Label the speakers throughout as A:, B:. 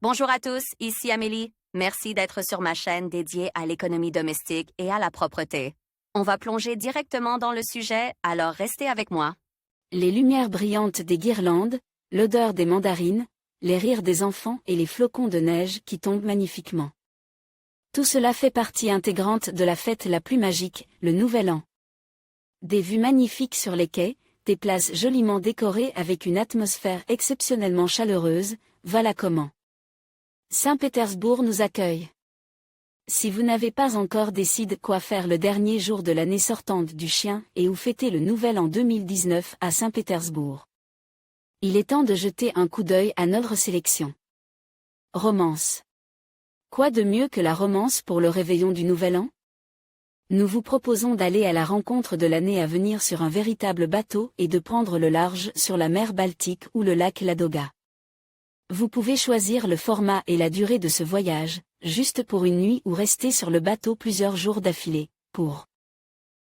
A: Bonjour à tous, ici Amélie. Merci d'être sur ma chaîne dédiée à l'économie domestique et à la propreté. On va plonger directement dans le sujet, alors restez avec moi.
B: Les lumières brillantes des guirlandes, l'odeur des mandarines, les rires des enfants et les flocons de neige qui tombent magnifiquement. Tout cela fait partie intégrante de la fête la plus magique, le Nouvel An. Des vues magnifiques sur les quais, des places joliment décorées avec une atmosphère exceptionnellement chaleureuse, voilà comment Saint-Pétersbourg nous accueille. Si vous n'avez pas encore décidé quoi faire le dernier jour de l'année sortante du chien et où fêter le Nouvel An 2019 à Saint-Pétersbourg, il est temps de jeter un coup d'œil à notre sélection. Romance. Quoi de mieux que la romance pour le réveillon du Nouvel An? Nous vous proposons d'aller à la rencontre de l'année à venir sur un véritable bateau et de prendre le large sur la mer Baltique ou le lac Ladoga. Vous pouvez choisir le format et la durée de ce voyage, juste pour une nuit ou rester sur le bateau plusieurs jours d'affilée, pour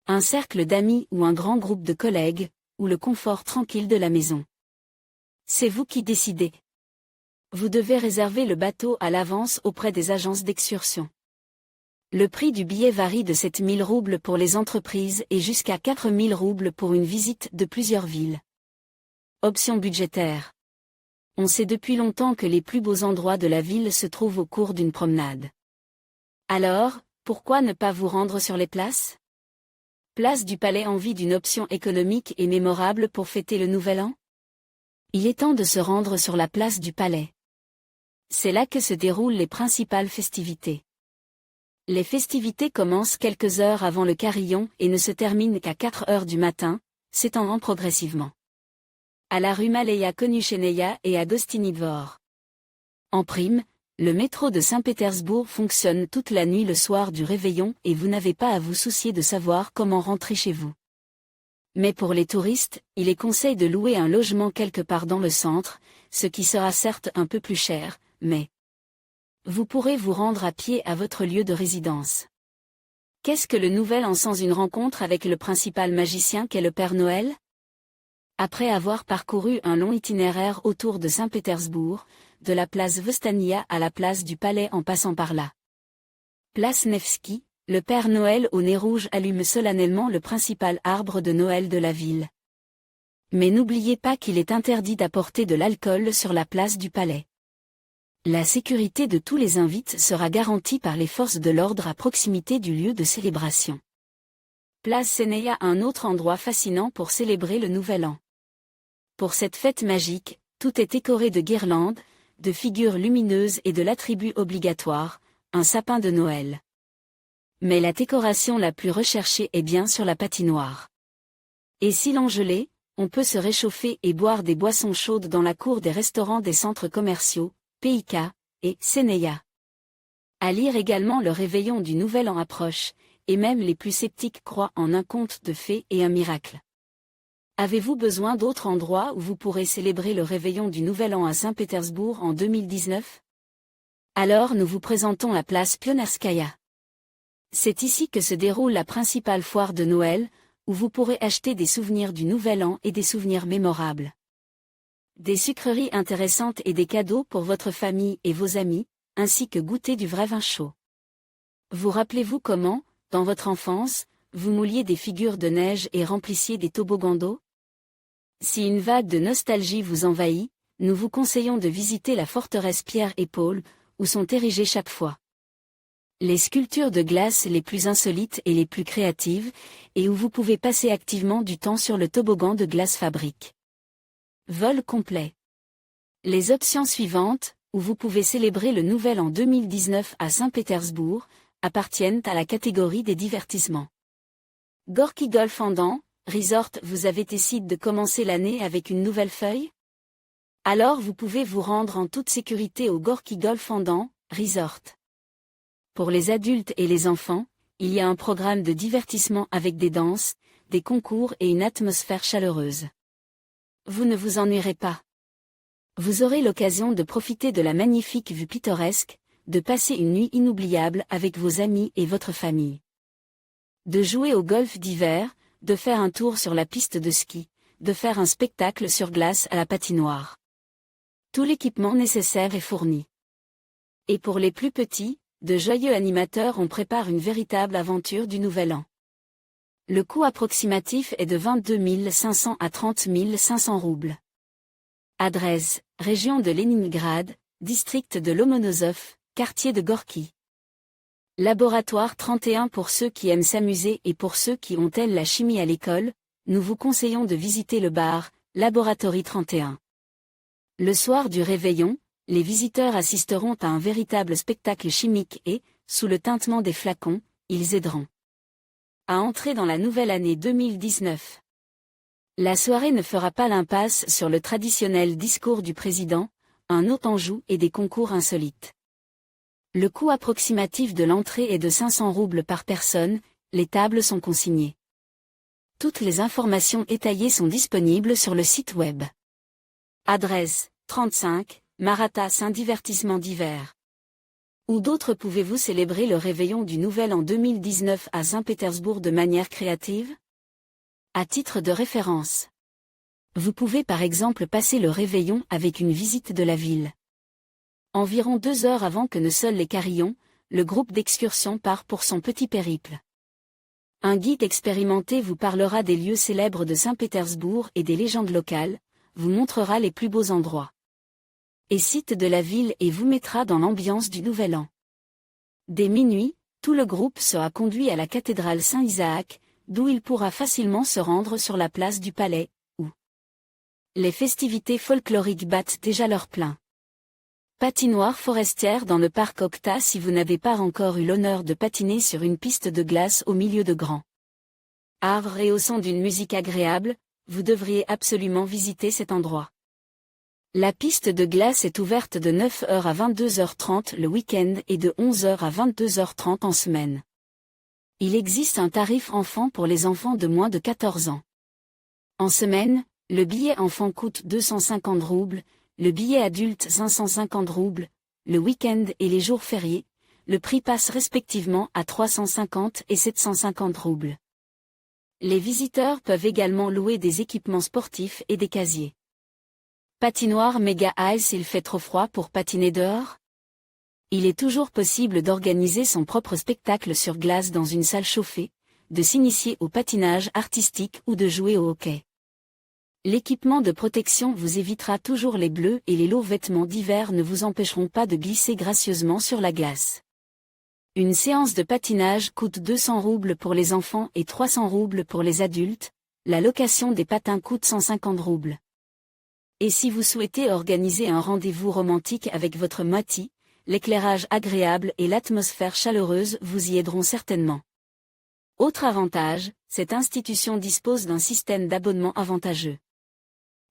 B: un cercle d'amis ou un grand groupe de collègues, ou le confort tranquille de la maison. C'est vous qui décidez. Vous devez réserver le bateau à l'avance auprès des agences d'excursion. Le prix du billet varie de 7 000 roubles pour les entreprises et jusqu'à 4 000 roubles pour une visite de plusieurs villes. Option budgétaire. On sait depuis longtemps que les plus beaux endroits de la ville se trouvent au cours d'une promenade. Alors, pourquoi ne pas vous rendre sur les places? Place du Palais envie d'une option économique et mémorable pour fêter le Nouvel An? Il est temps de se rendre sur la place du Palais. C'est là que se déroulent les principales festivités. Les festivités commencent quelques heures avant le carillon et ne se terminent qu'à 4 heures du matin, s'étendant progressivement. À la rue Maleya Konusheneia et à Gostiny Dvor. En prime, le métro de Saint-Pétersbourg fonctionne toute la nuit le soir du réveillon et vous n'avez pas à vous soucier de savoir comment rentrer chez vous. Mais pour les touristes, il est conseil de louer un logement quelque part dans le centre, ce qui sera certes un peu plus cher, mais vous pourrez vous rendre à pied à votre lieu de résidence. Qu'est-ce que le Nouvel An sans une rencontre avec le principal magicien qu'est le Père Noël? Après avoir parcouru un long itinéraire autour de Saint-Pétersbourg, de la place Vostania à la place du Palais en passant par là. Place Nevski, le Père Noël au nez rouge allume solennellement le principal arbre de Noël de la ville. Mais n'oubliez pas qu'il est interdit d'apporter de l'alcool sur la place du Palais. La sécurité de tous les invités sera garantie par les forces de l'ordre à proximité du lieu de célébration. Place Sénéa, un autre endroit fascinant pour célébrer le Nouvel An. Pour cette fête magique, tout est décoré de guirlandes, de figures lumineuses et de l'attribut obligatoire, un sapin de Noël. Mais la décoration la plus recherchée est bien sur la patinoire. Et si l'engelé, on peut se réchauffer et boire des boissons chaudes dans la cour des restaurants des centres commerciaux, PIK, et Sénéa. À lire également le réveillon du Nouvel An approche, et même les plus sceptiques croient en un conte de fées et un miracle. Avez-vous besoin d'autres endroits où vous pourrez célébrer le réveillon du Nouvel An à Saint-Pétersbourg en 2019? Alors nous vous présentons la place Pionierskaya. C'est ici que se déroule la principale foire de Noël, où vous pourrez acheter des souvenirs du Nouvel An et des souvenirs mémorables. Des sucreries intéressantes et des cadeaux pour votre famille et vos amis, ainsi que goûter du vrai vin chaud. Vous rappelez-vous comment, dans votre enfance, vous mouliez des figures de neige et remplissiez des toboggans d'eau? Si une vague de nostalgie vous envahit, nous vous conseillons de visiter la forteresse Pierre et Paul, où sont érigées chaque fois les sculptures de glace les plus insolites et les plus créatives, et où vous pouvez passer activement du temps sur le toboggan de glace fabrique. Vol complet. Les options suivantes, où vous pouvez célébrer le Nouvel An 2019 à Saint-Pétersbourg, appartiennent à la catégorie des divertissements. Gorky Golf Andan, Resort. Vous avez décidé de commencer l'année avec une nouvelle feuille? Alors vous pouvez vous rendre en toute sécurité au Gorky Golf Andan, Resort. Pour les adultes et les enfants, il y a un programme de divertissement avec des danses, des concours et une atmosphère chaleureuse. Vous ne vous ennuierez pas. Vous aurez l'occasion de profiter de la magnifique vue pittoresque, de passer une nuit inoubliable avec vos amis et votre famille. De jouer au golf d'hiver, de faire un tour sur la piste de ski, de faire un spectacle sur glace à la patinoire. Tout l'équipement nécessaire est fourni. Et pour les plus petits, de joyeux animateurs on prépare une véritable aventure du Nouvel An. Le coût approximatif est de 22 500 à 30 500 roubles. Adresse, région de Leningrad, district de Lomonosov, quartier de Gorky. Laboratoire 31 pour ceux qui aiment s'amuser et pour ceux qui ont la chimie à l'école, nous vous conseillons de visiter le bar, Laboratory 31. Le soir du réveillon, les visiteurs assisteront à un véritable spectacle chimique et, sous le tintement des flacons, ils aideront à entrer dans la nouvelle année 2019. La soirée ne fera pas l'impasse sur le traditionnel discours du président, un hôte en joue et des concours insolites. Le coût approximatif de l'entrée est de 500 roubles par personne, les tables sont consignées. Toutes les informations étayées sont disponibles sur le site web. Adresse, 35, Maratha Saint-Divertissement d'hiver. Où d'autres pouvez-vous célébrer le réveillon du Nouvel An 2019 à Saint-Pétersbourg de manière créative? À titre de référence. Vous pouvez par exemple passer le réveillon avec une visite de la ville. Environ 2 heures avant que ne sonnent les carillons, le groupe d'excursion part pour son petit périple. Un guide expérimenté vous parlera des lieux célèbres de Saint-Pétersbourg et des légendes locales, vous montrera les plus beaux endroits et sites de la ville et vous mettra dans l'ambiance du Nouvel An. Dès minuit, tout le groupe sera conduit à la cathédrale Saint-Isaac, d'où il pourra facilement se rendre sur la place du Palais, où les festivités folkloriques battent déjà leur plein. Patinoire forestière dans le parc Octa. Si vous n'avez pas encore eu l'honneur de patiner sur une piste de glace au milieu de grands arbres et au son d'une musique agréable, vous devriez absolument visiter cet endroit. La piste de glace est ouverte de 9h à 22h30 le week-end et de 11h à 22h30 en semaine. Il existe un tarif enfant pour les enfants de moins de 14 ans. En semaine, le billet enfant coûte 250 roubles, le billet adulte 550 roubles, le week-end et les jours fériés, le prix passe respectivement à 350 et 750 roubles. Les visiteurs peuvent également louer des équipements sportifs et des casiers. Patinoire Mega Ice. Il fait trop froid pour patiner dehors? Il est toujours possible d'organiser son propre spectacle sur glace dans une salle chauffée, de s'initier au patinage artistique ou de jouer au hockey. L'équipement de protection vous évitera toujours les bleus et les lourds vêtements d'hiver ne vous empêcheront pas de glisser gracieusement sur la glace. Une séance de patinage coûte 200 roubles pour les enfants et 300 roubles pour les adultes, la location des patins coûte 150 roubles. Et si vous souhaitez organiser un rendez-vous romantique avec votre moitié, l'éclairage agréable et l'atmosphère chaleureuse vous y aideront certainement. Autre avantage, cette institution dispose d'un système d'abonnement avantageux.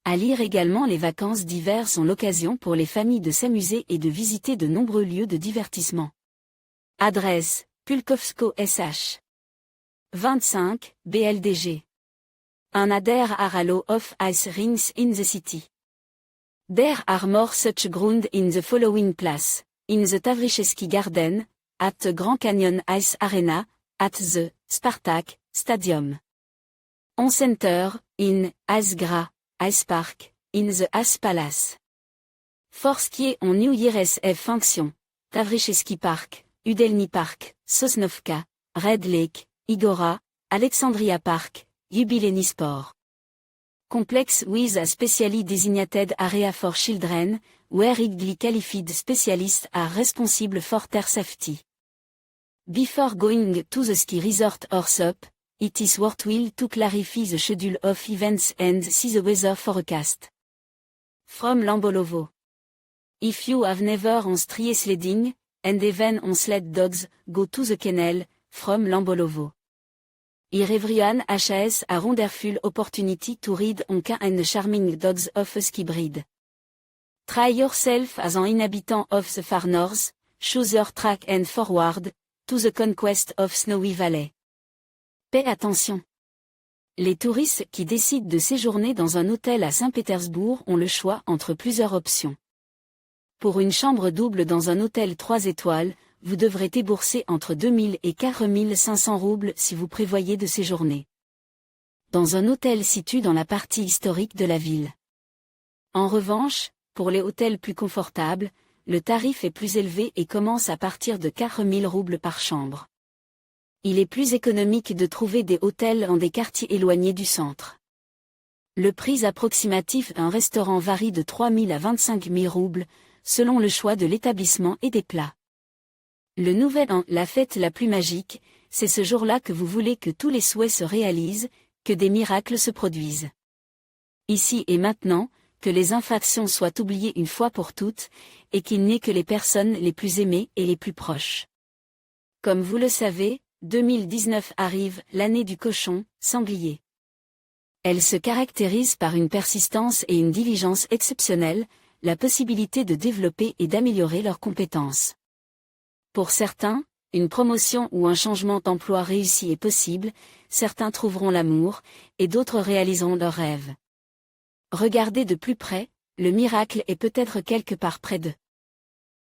B: À lire également, les vacances d'hiver sont l'occasion pour les familles de s'amuser et de visiter de nombreux lieux de divertissement. Adresse, Pulkovsko SH. 25, BLDG. Un Ader Aralo of Ice Rings in the City. There are more such ground in the following place, in the Tavricheski Garden, at the Grand Canyon Ice Arena, at the Spartak Stadium. On Center, in Icegra, Ice Park, in the Ice Palace. For skier on New Year's Eve function, Tavricheski Park, Udelny Park, Sosnovka, Red Lake, Igora, Alexandria Park, Jubileni Sport. Complex with a specially designated area for children, where it qualified specialists are responsible for their safety. Before going to the ski resort or shop, it is worthwhile to clarify the schedule of events and see the weather forecast. From Lambolovo. If you have never on ski sledding, and even on sled dogs, go to the kennel, from Lambolovo. Everyone has a wonderful opportunity to read on and charming dogs of a ski breed. Try yourself as an inhabitant of the far north, choose your track and forward, to the conquest of Snowy Valley. Paie attention. Les touristes qui décident de séjourner dans un hôtel à Saint-Pétersbourg ont le choix entre plusieurs options. Pour une chambre double dans un hôtel 3 étoiles, vous devrez débourser entre 2000 et 4500 roubles si vous prévoyez de séjourner dans un hôtel situé dans la partie historique de la ville. En revanche, pour les hôtels plus confortables, le tarif est plus élevé et commence à partir de 4 000 roubles par chambre. Il est plus économique de trouver des hôtels dans des quartiers éloignés du centre. Le prix approximatif d'un restaurant varie de 3 000 à 25 000 roubles, selon le choix de l'établissement et des plats. Le nouvel an, la fête la plus magique, c'est ce jour-là que vous voulez que tous les souhaits se réalisent, que des miracles se produisent. Ici et maintenant, que les infractions soient oubliées une fois pour toutes, et qu'il n'y ait que les personnes les plus aimées et les plus proches. Comme vous le savez, 2019 arrive, l'année du cochon, sanglier. Elle se caractérise par une persistance et une diligence exceptionnelles, la possibilité de développer et d'améliorer leurs compétences. Pour certains, une promotion ou un changement d'emploi réussi est possible, certains trouveront l'amour, et d'autres réaliseront leurs rêves. Regardez de plus près, le miracle est peut-être quelque part près d'eux.